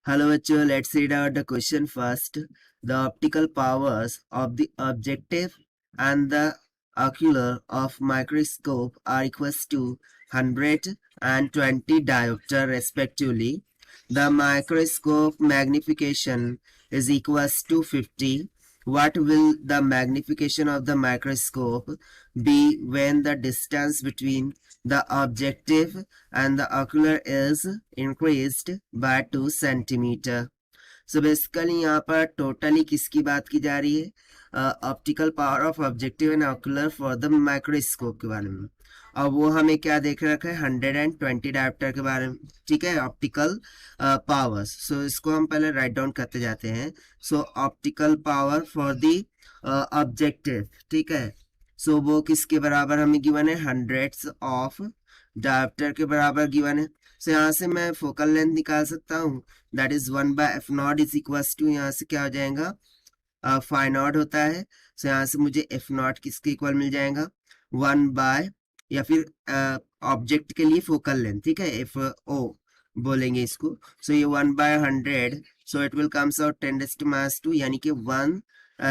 Hello, bachcho. Let's read out the question first. The optical powers of the objective and the ocular of microscope are equals to 100 and 20 diopter respectively. The microscope magnification is equals to 50. What will the magnification of the microscope be when the distance between the objective and the ocular is increased by 2 centimeter? So basically यहाँ पर totally किसकी बात की जा रही है? Optical power of objective and ocular for the microscope के बारे में। और वो हमें क्या देख रखा है? 120 डायोप्टर के बारे में। ठीक है, ऑप्टिकल पावर्स। सो इसको हम पहले राइट डाउन करते जाते हैं। So optical power for the objective, ठीक है। सो वो किसके बराबर हमें गिवन है? हंड्रेड्स ऑफ डायोप्टर के बराबर गिवन है। सो यहाँ से मैं फोकल लेंथ निकाल सकता हूँ, that is 1/f0 is equals to, यहाँ से क्या हो जाएगा? फाई नॉट होता है। सो यहाँ से मुझे f0 किसके इक्वल मिल जाएगा? 1 या फिर ऑब्जेक्ट के लिए फोकल लेंथ, ठीक है, FO बोलेंगे इसको। सो ये 1/100, सो इट विल कम्स आउट 10⁻², यानी कि 1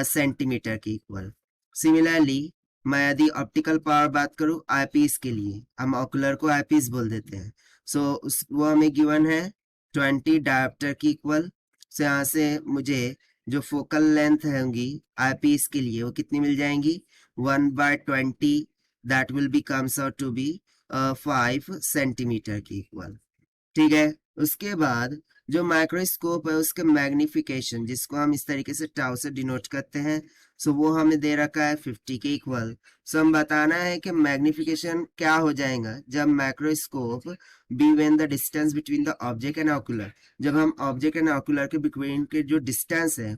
सेंटीमीटर के इक्वल। सिमिलरली मैं यदि ऑप्टिकल पावर बात करूं आईपीस के लिए, हम ऑकुलर को आईपीस बोल देते हैं। सो वो हमें गिवन है 20 डायोप्टर की इक्वल। से यहाँ से मुझे जो फोकल लेंथ होंगी आईपीस के लिए वो कितनी मिल जाएंगी? 1/20, that will be comes out to be 5 centimetre की इक्वल। ठीक है, उसके बाद जो माइक्रोस्कोप है उसके मैग्निफिकेशन, जिसको हम इस तरीके से टाउ से डिनोट करते हैं, सो वो हमें दे रखा है 50 के इक्वल। सो हम बताना है कि मैग्निफिकेशन क्या हो जाएगा जब microscope be when the distance between the object and ocular, जब हम ऑब्जेक्ट एंड ऑकुलर के बिटवीन के जो डिस्टेंस है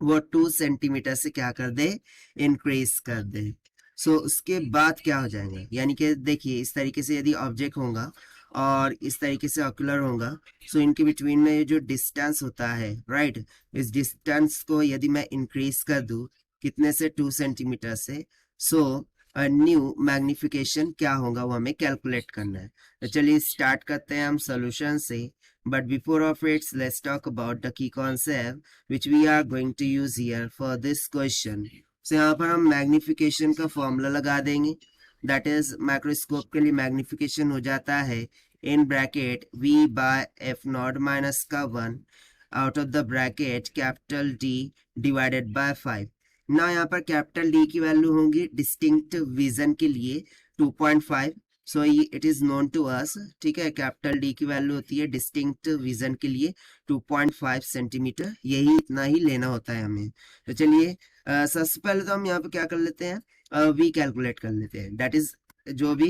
वो 2 सेंटीमीटर से क्या कर दे? इंक्रीज कर दे। सो उसके बाद क्या हो जाएगा? यानी कि देखिए इस तरीके से यदि ऑब्जेक्ट होगा और इस तरीके से ऑकुलर होगा, सो इनके बिटवीन में जो डिस्टेंस होता है, राइट, इस डिस्टेंस को यदि मैं इंक्रीज कर दूं कितने से? 2 सेंटीमीटर से। सो न्यू मैग्निफिकेशन क्या होगा वो हमें कैलकुलेट करना है। तो चलिए स्टार्ट करते हैं हम सोल्यूशन से। But before of its let's talk about the key concept which we are going to use here for this question. So यहाँ पर हम मैग्निफिकेशन का फॉर्मूला लगा देंगे, दैट इज माइक्रोस्कोप के लिए मैग्निफिकेशन हो जाता है इन ब्रैकेट V/f0 माइनस का 1 out of the bracket capital D divided by 5। ना यहाँ पर कैपिटल D की वैल्यू होंगी डिस्टिंक्ट विजन के लिए 2.5। So it is known to us, ठीक है, कैपिटल D की वैल्यू होती है डिस्टिंक्ट विजन के लिए 2.5 सेंटीमीटर, यही इतना ही लेना होता है हमें। तो चलिए सबसे पहले तो हम यहाँ पे क्या कर लेते हैं? वी कैलकुलेट कर लेते हैं, दैट इज जो भी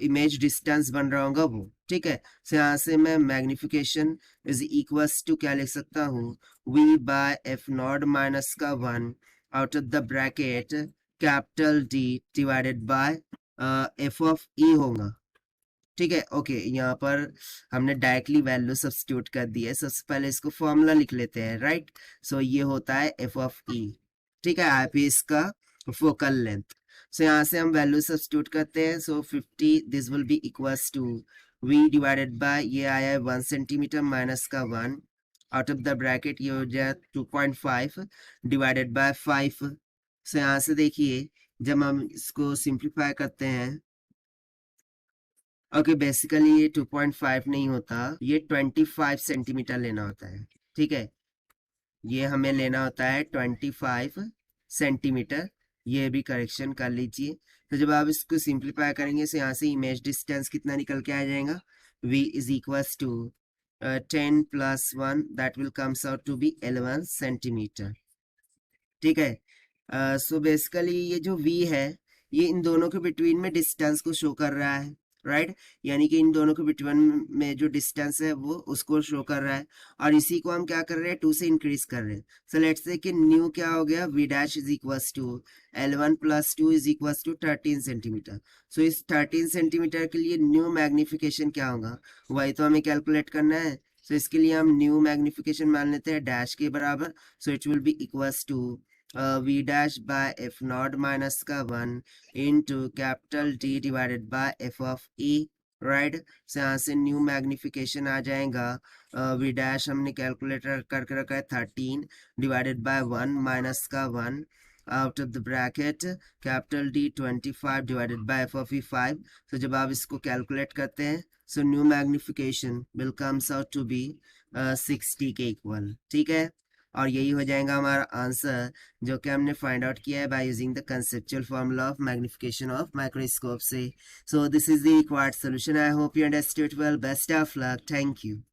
इमेज डिस्टेंस बन रहा होगा वो, ठीक है। सो यहाँ से मैं मैग्निफिकेशन इज इक्वल्स टू क्या लिख सकता हूँ? V/f0 माइनस का 1 out of the bracket capital D divided bye f of E होगा, ठीक है। ओके, यहाँ पर हमने डायरेक्टली वैल्यू सब्स्टिट्यूट कर दी है। सबसे पहले इसको फॉर्मूला लिख लेते हैं, राइट। सो ये होता है f ऑफ E, ठीक है, आईपीस का फोकल लेंथ। सो यहाँ से हम वैल्यू सब्स्टिट्यूट करते हैं। So 50 this will be equals to V divided by, ये आया है 1 सेंटीमीटर माइनस का 1 आउट ऑफ द ब्रैकेट, ये हो जाए 2.5 डिवाइडेड बाय 5। सो यहाँ से देखिए जब हम इसको सिंप्लीफाई करते हैं, ओके, बेसिकली ये 2.5 नहीं होता, ये 25 सेंटीमीटर लेना होता है, ठीक है। ये हमें लेना होता है 25 सेंटीमीटर, ये भी करेक्शन कर लीजिए। तो जब आप इसको सिंप्लीफाई करेंगे तो यहाँ से इमेज डिस्टेंस कितना निकल के आ जाएगा? V is equals to 10 + 1, that will comes out to be 11 centimetre, ठीक है। सो बेसिकली ये जो V है ये इन दोनों के बिटवीन में डिस्टेंस को शो कर रहा है, राइट, यानी कि इन दोनों के बिटवीन में जो डिस्टेंस है वो उसको शो कर रहा है, और इसी को हम क्या कर रहे हैं? 2 से इंक्रीज कर रहे हैं। सो लेट्स से कि न्यू क्या हो गया? V dash is equals to 11 + 2 is equals to 13 centimetre. So इस 13 सेंटीमीटर के लिए न्यू मैग्निफिकेशन क्या होगा वही तो हमें कैलकुलेट करना है। सो इसके लिए हम न्यू मैग्निफिकेशन मान लेते हैं डैश के बराबर। So it will be equals to V dash by f0 minus का 1 into capital D divided by f of E, right. so यहाँ से न्यू मैग्निफिकेशन आ जाएगा, वी डैश हमने कैलकुलेटर करके रखा है 13 डिवाइडेड बाय 1 माइनस का 1 out of the bracket capital D 25 divided by f of 5। तो जब आप इसको कैलकुलेट करते हैं so new magnification will comes out to be 60 के इक्वल। ठीक है, और यही हो जाएगा हमारा आंसर जो कि हमने फाइंड आउट किया है by using the conceptual formula of magnification of microscope से। So this is the required solution. I hope you understood well. Best of luck. Thank you.